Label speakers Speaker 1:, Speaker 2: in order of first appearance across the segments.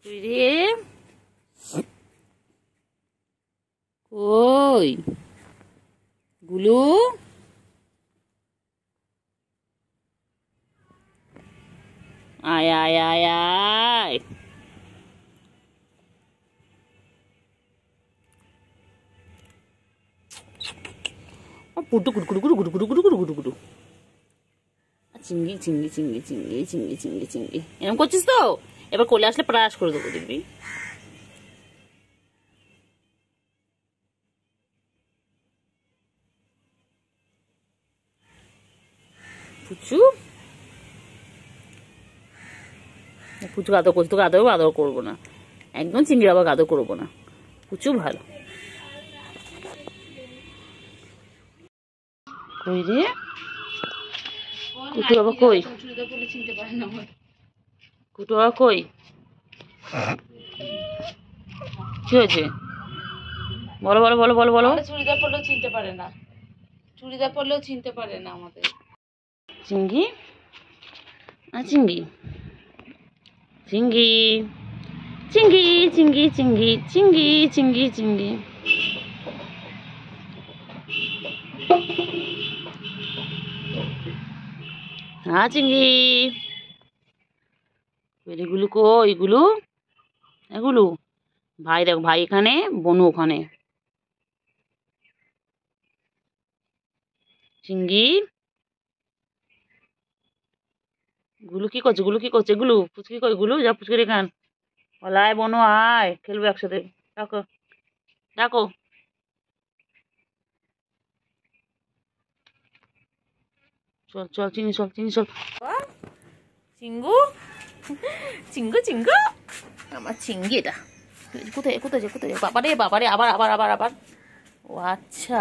Speaker 1: রে কই গুলু আয় আয় আয় আয় পুটু কুটু কুটু কুটু কুটু কুটু কুটু কুটু কুটু চিংড়ি চিংড়ি চিংড়ি চিংড়ি চিংড়ি চিংড়ি চিংড়ি এরকম করছিস তো এবার কোলে আসলে প্রাস করে দেবো দেখবি পুচু পুচু আদর করছি তোকে আদর করবো না একদম চিংড়ি আবার আদর করবো না পুচু ভালো কই রে কুটু বাবা কই কুটু বাবা কই কি হয়েছে বলো বলো বলো বলো বলো
Speaker 2: চুড়িদার পরলেও চিনতে পারে না চুড়িদার পরলেও চিনতে পারে না আমাদের
Speaker 1: চিংড়ি চিংড়ি চিংড়ি চিংড়ি চিংড়ি চিংড়ি চিংড়ি চিংড়ি চিংড়ি হ্যাঁ চিংড়ি এগুলো কই এগুলো এগুলো ভাই দেখ ভাই এখানে বনু ওখানে চিংড়ি গুলু কি করছে গুলু কি করছে গুলু পুচকি কই গুলু যা পুচকি রে খান আয় বনু আয় খেলবো একসাথে ডাকো ডাকো চল চল চিংড়ি চল চিংড়ি চল চিঙ্গু চিঙ্গু চিঙ্গু আমার চিংড়ি এটা কোথায় কোথায় কোথায় বাবারে বাবারে আবার আবার আবার আবার ও আচ্ছা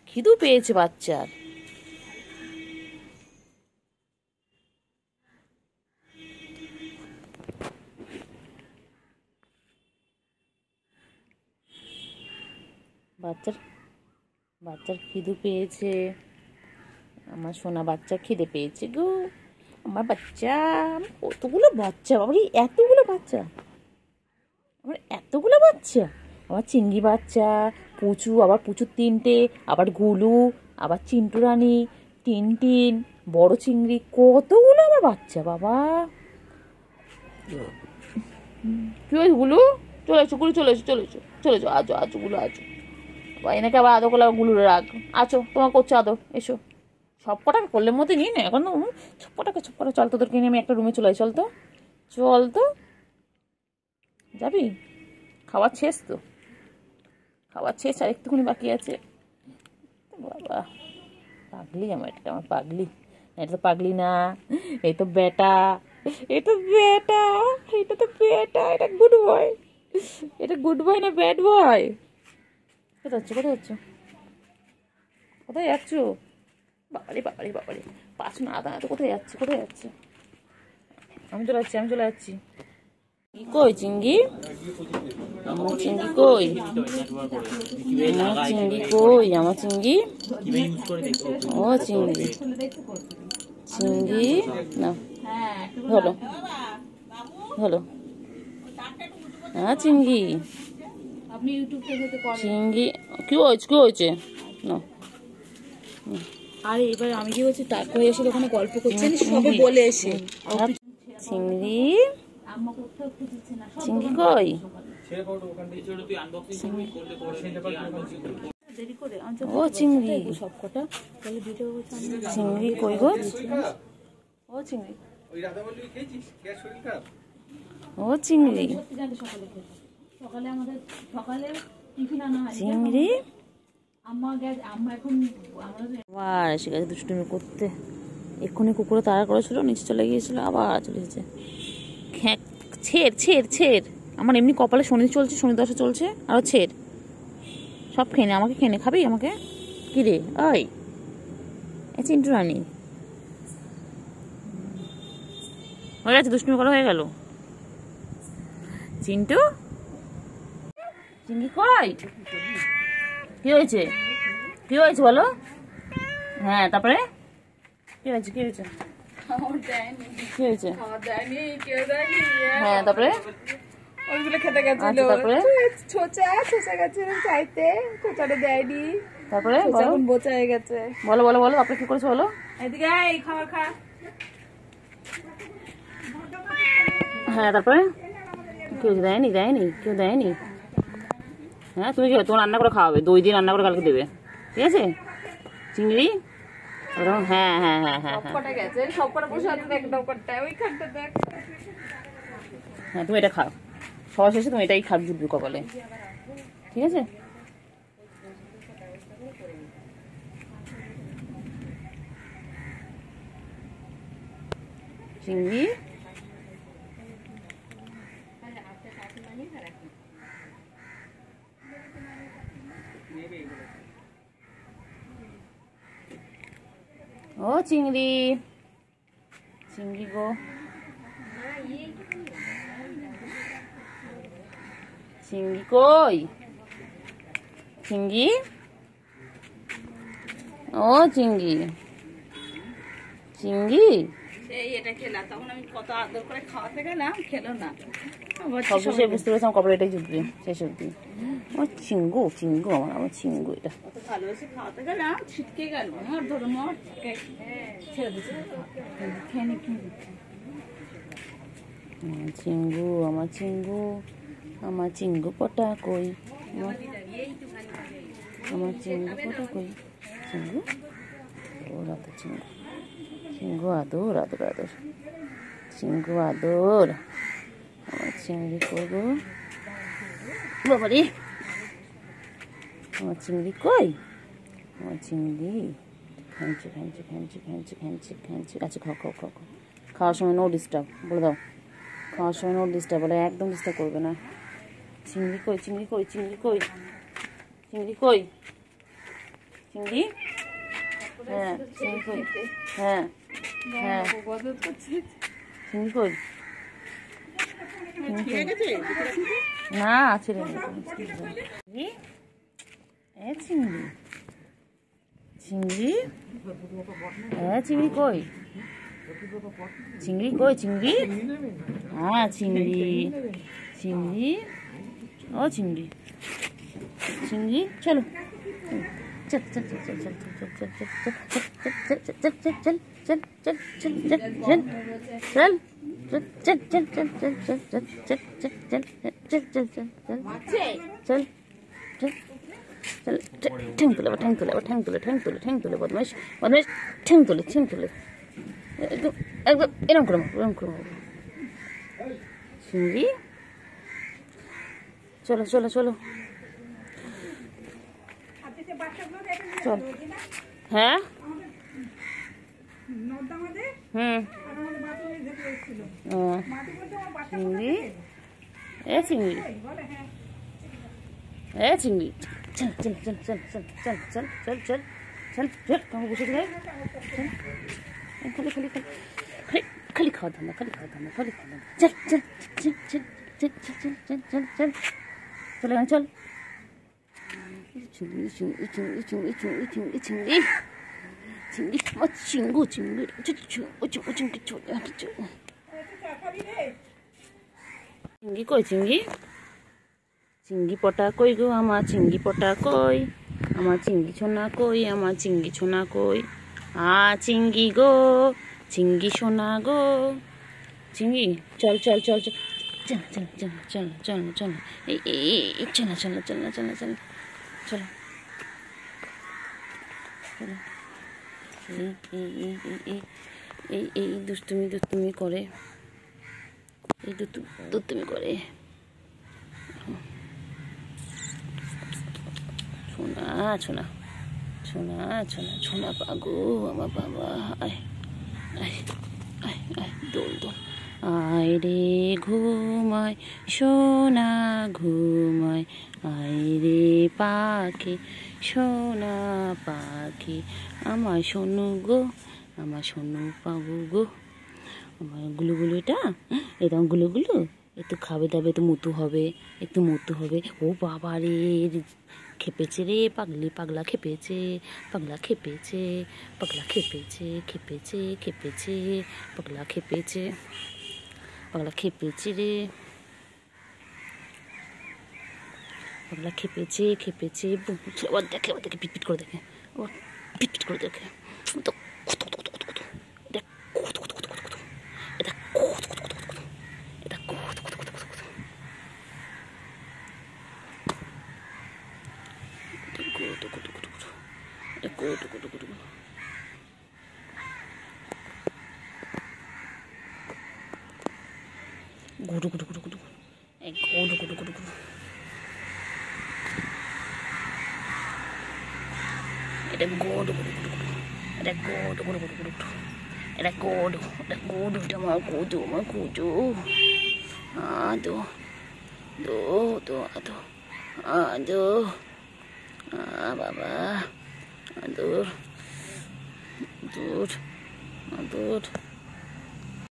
Speaker 1: খিদু পেয়েছে বাচ্চার বাচ্চার বাচ্চার খিদু পেয়েছে আমার সোনা বাচ্চা খিদে পেয়েছে গো আমার বাচ্চা কতগুলো বাচ্চা বাবা এতগুলো বাচ্চা আমার এতগুলো বাচ্চা আমার চিংড়ি বাচ্চা পুচু আবার পুচুর তিনটে আবার গুলু আবার চিন্টু রানী টিনটিন বড় চিংড়ি কতগুলো আমার বাচ্চা বাবা কি হয়েছে গুলু চলে এসো গুলু চলে এসো চলে এসো চলে এসো আজো আজো গুলো আজো এনেকে আবার আদর করলে আবার গুলু রাখ আছো তোমার করছো আদর এসো সব কটাকে করলের মধ্যে নিই না এখন সব কটাকে চল তোদেরকে নিয়ে আমি একটা রুমে চলে চল তো চল তো যাবি খাওয়ার শেষ তো খাওয়ার শেষ আর একটুখানি বাকি আছে বাবা পাগলি আমার পাগলি এটা তো পাগলি না এই তো বেটা এটা বেটা এটা তো বেটা এটা গুড বয় এটা গুড বয় না ব্যাড বয় কোথায় যাচ্ছ কোথায় যাচ্ছ কোথায় যাচ্ছ বাবারে বাবারে বাবারে পাঁচ না আদা তো কোথায় যাচ্ছে আমি চলে যাচ্ছি কি কই চিংড়ি আমার চিংড়ি কই আমার চিংড়ি ও চিংড়ি চিংড়ি না হলো হলো হ্যাঁ চিংড়ি চিংড়ি কি হয়েছে না
Speaker 2: আরে এবার আমি কি বলছি তারপর এসে ওখানে গল্প করছেন সবে বলে এসে
Speaker 1: চিংড়ি চিংড়ি কই ও চিংড়ি
Speaker 2: সবকটা
Speaker 1: চিংড়ি কই গো ও চিংড়ি ও চিংড়ি
Speaker 2: সকালে আমাদের সকালে টিফিন আনা হয়
Speaker 1: চিংড়ি
Speaker 2: আম্মা এখন
Speaker 1: আবার এসে গেছে দুষ্টুমি করতে এক্ষুনি কুকুরে তাড়া করেছিল নিচে চলে গিয়েছিল আবার চলে এসেছে ছেড় আমার এমনি কপালে শনি চলছে শনি দশা চলছে আরো ছেড় সব খেয়ে নে আমাকে খেয়ে নে খাবি আমাকে কি রে ওই চিন্টু রানী হয়ে গেছে দুষ্টুমি করা হয়ে গেল চিন্টু চিংড়ি কই কি হয়েছে বলো হ্যাঁ তারপরে কি হয়েছে কি হয়েছে? হ্যাঁ, তারপরে
Speaker 3: ওইগুলো খেতে গেছিল।
Speaker 1: তারপরে
Speaker 3: ছোচা গেছে চাইতে, ছোচাটা দেয়নি।
Speaker 1: তারপরে
Speaker 3: এখন বোচা হয়ে গেছে।
Speaker 1: বলো বলো বলো, তারপরে কি করেছো বলো?
Speaker 3: এদিকে এই খাবার খা।
Speaker 1: হ্যাঁ, তারপরে কেউ দেয়নি? কেউ দেয়নি? হ্যাঁ, তুমি কি তোমার রান্না করে খাওয়াবে, দই দিয়ে রান্না করে কালকে দেবে, ঠিক আছে? চিংড়ি। হ্যাঁ হ্যাঁ হ্যাঁ হ্যাঁ
Speaker 3: সবকটা গেছে, সবকটা বসে আছে দেখ, ডকরটা ওইখানটা দেখ।
Speaker 1: হ্যাঁ, তুমি এটা খাও, সবার শেষে তুমি এটাই খাবে জুটবে কপালে, ঠিক আছে? চিংড়ি। ও চিংড়ি, চিংড়ি গো, চিংড়ি কই? চিংড়ি, ও চিংড়ি, চিংড়ি।
Speaker 3: সেই এটা খেলা, তখন আমি কত আদর করে খাওয়াতে গেলাম, খেলো না।
Speaker 1: সব বিষয়ে বুঝতে পেরেছি আমার কপালে এটাই জুটবে শেষ অব্দি। আমার চিঙ্গু আমার চিঙ্গু, এটা
Speaker 3: কত ভালোবেসে খাওয়াতে গেলাম, ছিটকে গেল। আমার ধরো মর ছেড়ে দিচ্ছে, খেয়ে নি।
Speaker 1: আমার চিঙ্গু পটা কই? আমার চিঙ্গু পটা কই? চিঙ্গু, ওরা তো চিঙ্গু আদর চিঙ্গু আদর। আমার চিংড়ি করবো বাবারে, আমার চিংড়ি কই? আমার চিংড়ি খাঞ্চি। আচ্ছা, খাওয়ার সময় নো ডিস্টার্ব বলে দাও, খাওয়ার সময় নো ডিস্টার্ব বলে, একদম ডিস্টার্ব করবে না। চিংড়ি কই? চিংড়ি, হ্যাঁ চিংড়ি কই? হ্যাঁ চিংড়ি কই? না, ছেড়ে চিংড়ি কই? চিংড়ি হ্যাঁ চিংড়ি, ও চিংড়ি, চলো চল চল চল চল চল চল ঠ্যাং তুলে বদমাইশ, ঠ্যাং তুলে একদম এরকম করে চিংড়ি। চলো চল, হ্যাঁ চিংড়ি, চিংড়ি চল কামড় বসে যাই, খালি খাওয়া ধান্দা, চল চল। চিংড়ি আমার চিংড়ি কই? চিংড়ি পটা কই গো? আমার চিংড়ি পটা কই? আমার চিংড়ি ছোনা কই? আমার চিংড়ি ছোনা কই? চিংড়ি গো, চিংড়ি সোনা গো, চিংড়ি চল এই চল। এই দুষ্টুমি করে, দুষ্টুমি করে। ছোনা পাগো আমার বাবা, আয় দোল আয় রে ঘুমায় সোনা ঘুমায়, আয় রে পাখি সোনা পাখি, আমার সোনু গো, আমার সোনু পাগু গো, আমার গুলুগুলুটা এরকম গুলুগুলু একটু খাবে দাবে, একটু মুতু হবে। ও বাবা রে, খেপেছে রে পাগলি, পাগলা খেপেছে, পাগলা খেপেছে, পাগলা খেপেছে, খেপেছে খেপেছে, পাগলা খেপেছে, পাগলা খেপেছে রে, পাগলা খেপেছে খেপেছে। আবার দেখে, আবার দেখে, পিটপিট করে দেখে, আবার পিটপিট করে দেখে। তো গুডু গুডু গুডু গুডু, এই গুডু গুডু গুডু গুডু, এটা গুডু গুডু গুডু গুডু, এটা গুডু গুডু গুডু গুডু, এটা গুডু, এটা গুডু, এটা আমার গুডু, আমার গুডু। আদো দো দো আদো, আদো, বাবা, আদর, আদর, আদর।